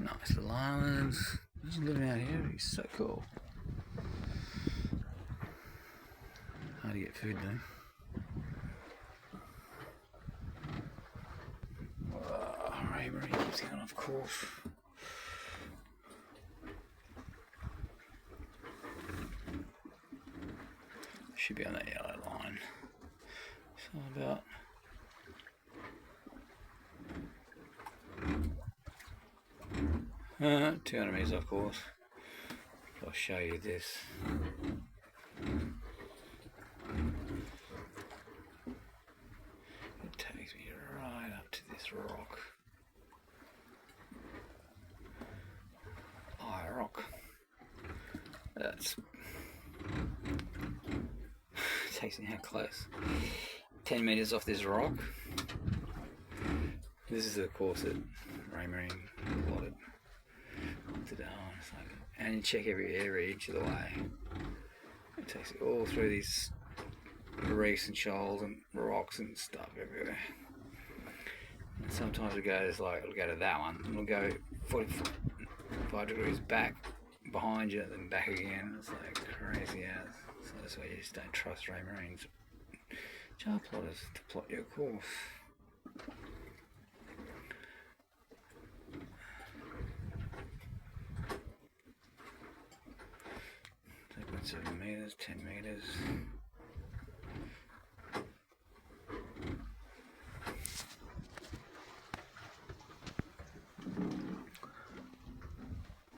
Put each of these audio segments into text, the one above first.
Nice little islands. Just living out here, it's so cool. Hard to get food though. Rainbury keeps going off course. Should be on that yellow line. So about 200 metres off course. I'll show you this. It takes me right up to this rock. High rock. That's takes me how close? 10 metres off this rock. This is the course that Rainbury plotted to Darwin. And you check every area each of the way. It takes it all through these reefs and shoals and rocks and stuff everywhere. And sometimes it goes like, it'll go to that one, and it'll go 45 degrees back behind you and then back again. It's like crazy as. So that's why you just don't trust Rainbury's chart plotters to plot your course. 7 metres, 10 metres.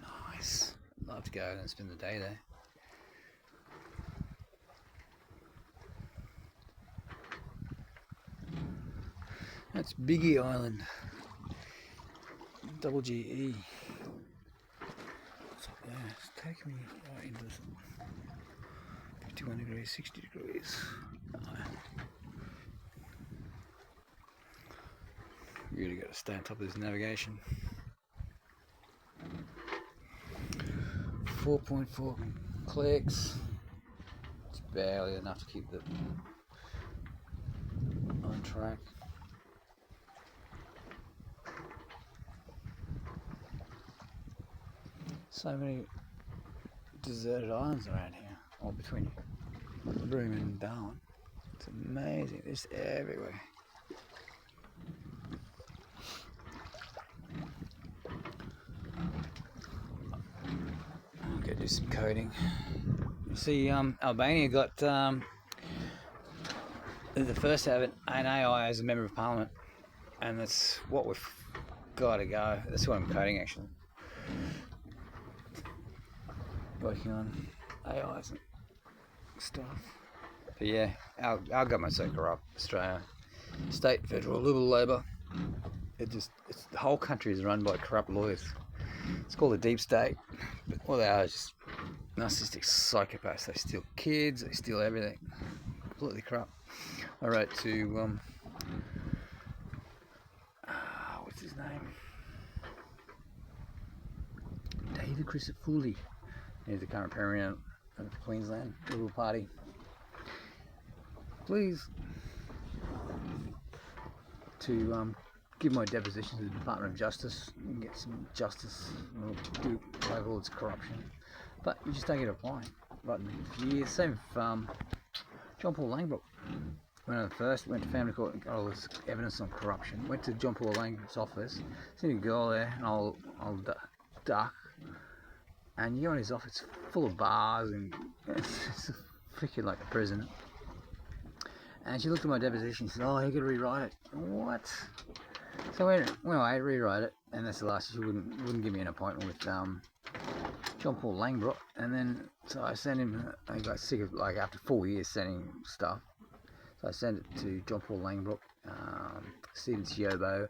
Nice. Love to go and spend the day there. That's Biggie Island. Double GE. What's up there? It's taking me right into this 51 degrees, 60 degrees. Really got to stay on top of this navigation. 4.4 clicks. It's barely enough to keep the on track. So many deserted islands around here, all between Broome and Darwin. It's amazing, it's everywhere. I'm gonna do some coding. You see, Albania got the first to have an AI as a member of parliament, and that's what we've got to go. That's what I'm coding actually. Working on AIs and stuff. But yeah, our government's so corrupt. Australia, state, federal, Liberal, Labor. It's the whole country is run by corrupt lawyers. It's called a deep state, but all they are is just narcissistic psychopaths. They steal kids, they steal everything. Completely corrupt. I wrote to what's his name? David Crisafulli. He's the current premier of the Queensland Liberal Party. Please, to give my deposition to the Department of Justice and get some justice, do away with all its corruption. But you just don't get applying. Right for years, same with John Paul Langbrook. When I first went to family court and got all this evidence on corruption, went to John Paul Langbrook's office, seen a girl there, an old duck. And you go in his office full of bars and it's freaking like a prison. And she looked at my deposition and said, "Oh, you got to rewrite it." What? So I rewrite it, and that's the last. She wouldn't give me an appointment with John Paul Langbrook. And then so I sent him. I got sick of like after 4 years sending stuff. So I sent it to John Paul Langbrook, Stephen Siobo,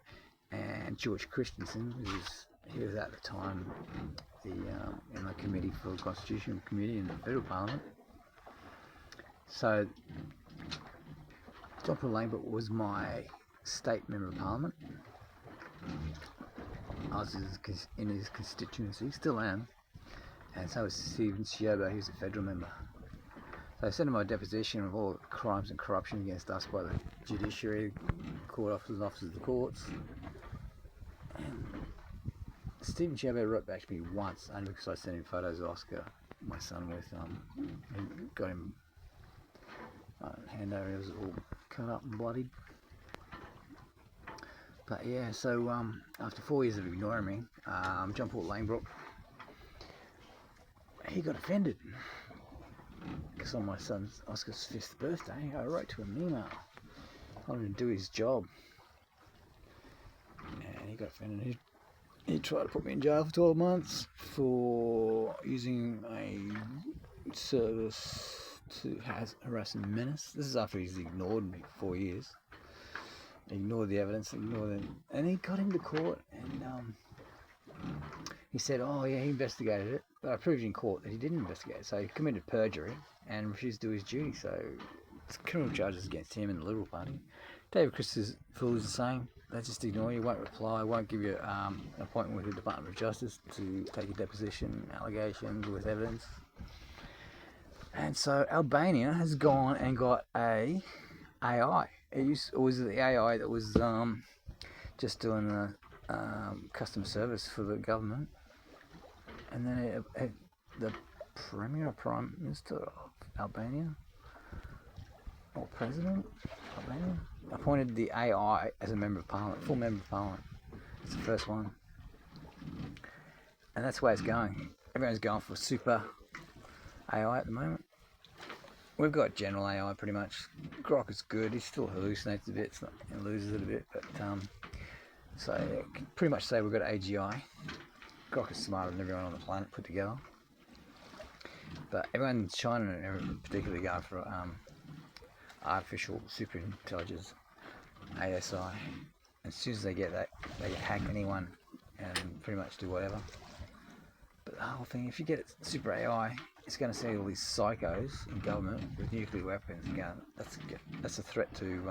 and George Christensen, he was at the time in the committee for the Constitutional Committee in the Federal Parliament. So John Paul Langbrook was my state member of Parliament. I was in his constituency, still am, and so was Stephen Siobo, who's a federal member. So I sent him my deposition of all the crimes and corruption against us by the judiciary, court officers and officers of the courts. And Stephen Chabot wrote back to me once, only because I sent him photos of Oscar, my son, with he got him hand areas all cut up and bloodied. But yeah, so after 4 years of ignoring me, John Paul Langbrook, he got offended because on my son Oscar's 5th birthday, I wrote to him an email, told him to do his job, and he got offended. He tried to put me in jail for 12 months for using a service to harass and menace. This is after he's ignored me for 4 years. Ignored the evidence, and he got him to court, and he said, oh yeah, he investigated it, but I proved in court that he didn't investigate it, so he committed perjury and refused to do his duty, so it's criminal charges against him and the Liberal Party. David Christopher is the same. They just ignore you, won't reply, won't give you an appointment with the Department of Justice to take your deposition, allegations with evidence. And so Albania has gone and got a AI. It was the AI that was just doing the customer service for the government, and then the Premier or Prime Minister of Albania, or President of Albania, appointed the AI as a member of Parliament, full member of Parliament. It's the first one, and that's the way it's going. Everyone's going for super AI at the moment. We've got general AI pretty much. Grok is good. He still hallucinates a bit, and loses it a bit, but so yeah, can pretty much say we've got AGI. Grok is smarter than everyone on the planet put together. But everyone in China, particularly, going for artificial super intelligence, ASI. And as soon as they get that, they can hack anyone and pretty much do whatever. But the whole thing, if you get it super AI, it's going to see all these psychos in government with nuclear weapons and going, that's a threat to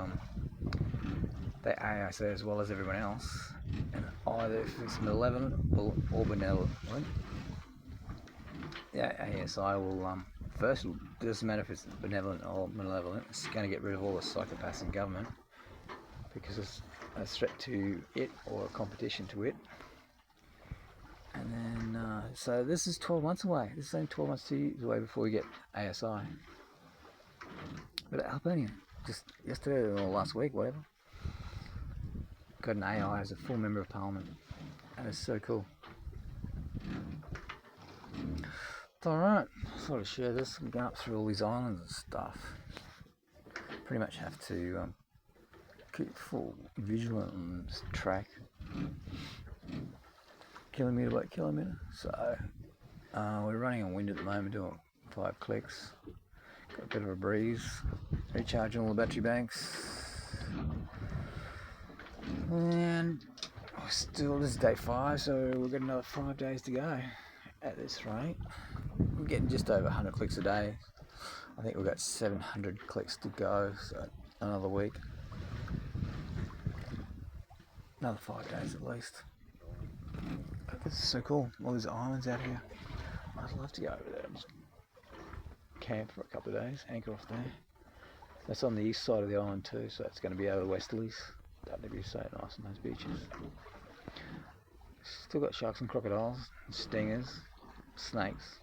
the AI as well as everyone else. And either if it's malevolent or benevolent, the ASI will first, it doesn't matter if it's benevolent or malevolent, it's going to get rid of all the psychopaths in government because it's a threat to it or a competition to it. And then, so this is 12 months away. This is only 12 months, 2 years away before we get ASI. But Albania, just yesterday or last week, whatever, got an AI as a full member of Parliament. And it's so cool. Alright, I thought I'd share this. I'm going up through all these islands and stuff. Pretty much have to keep full vigilant on this track. Kilometre by kilometre. So we're running on wind at the moment, doing 5 clicks. Got a bit of a breeze. Recharging all the battery banks. And still, this is day 5, so we've got another 5 days to go at this rate. We're getting just over 100 clicks a day. I think we've got 700 clicks to go, so another week. Another 5 days at least. This is so cool, all these islands out here. I'd love to go over there and just camp for a couple of days, anchor off there. That's on the east side of the island too, so it's going to be over the westerlies. That'd be so nice on those beaches. Still got sharks and crocodiles, and stingers, snakes,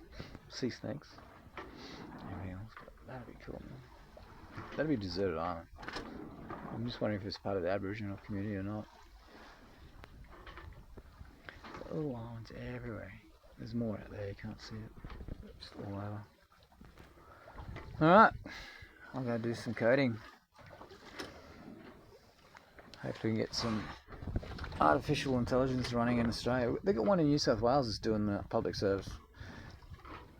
sea snakes, everything else. But that'd be cool, man. That'd be a deserted island. I'm just wondering if it's part of the Aboriginal community or not. Little islands everywhere. There's more out there, you can't see it. It's all over. Alright, I'm going to do some coding. Hopefully we can get some artificial intelligence running in Australia. They've got one in New South Wales that's doing the public service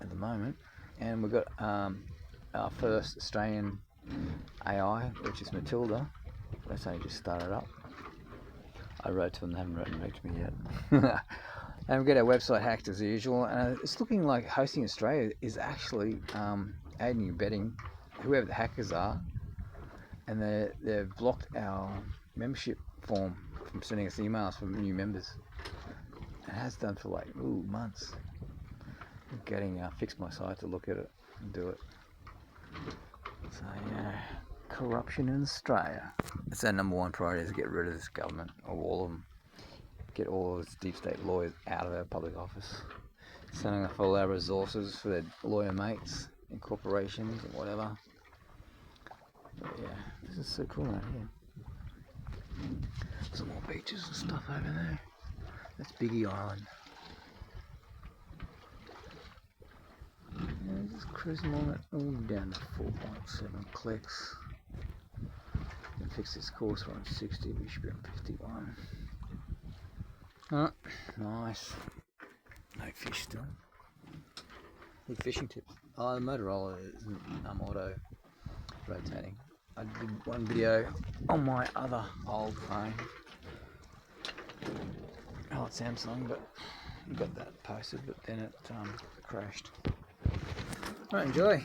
at the moment. And we've got our first Australian AI, which is Matilda. That's only just started up. I wrote to them, they haven't written back to me yet. And we get our website hacked as usual, and it's looking like Hosting Australia is actually aiding and abetting whoever the hackers are, and they've blocked our membership form from sending us emails from new members. It has done for like months. I'm getting Fix My Site to look at it and do it. So yeah, corruption in Australia. It's our number one priority, is to get rid of this government, or all of them. get all those deep state lawyers out of our public office, sending off all our resources for their lawyer mates in corporations and whatever. But yeah, this is so cool out here. Some more beaches and stuff over there. That's Biggie Island. Yeah, just cruising along it all down to 4.7 clicks. Can fix this course, we're on 60, we should be on 51. Oh, nice. No fish still. Good fishing tip. Oh, the Motorola isn't auto rotating. I did one video on my other old phone. Oh, it's Samsung, but I got that posted, but then it crashed. Alright, enjoy.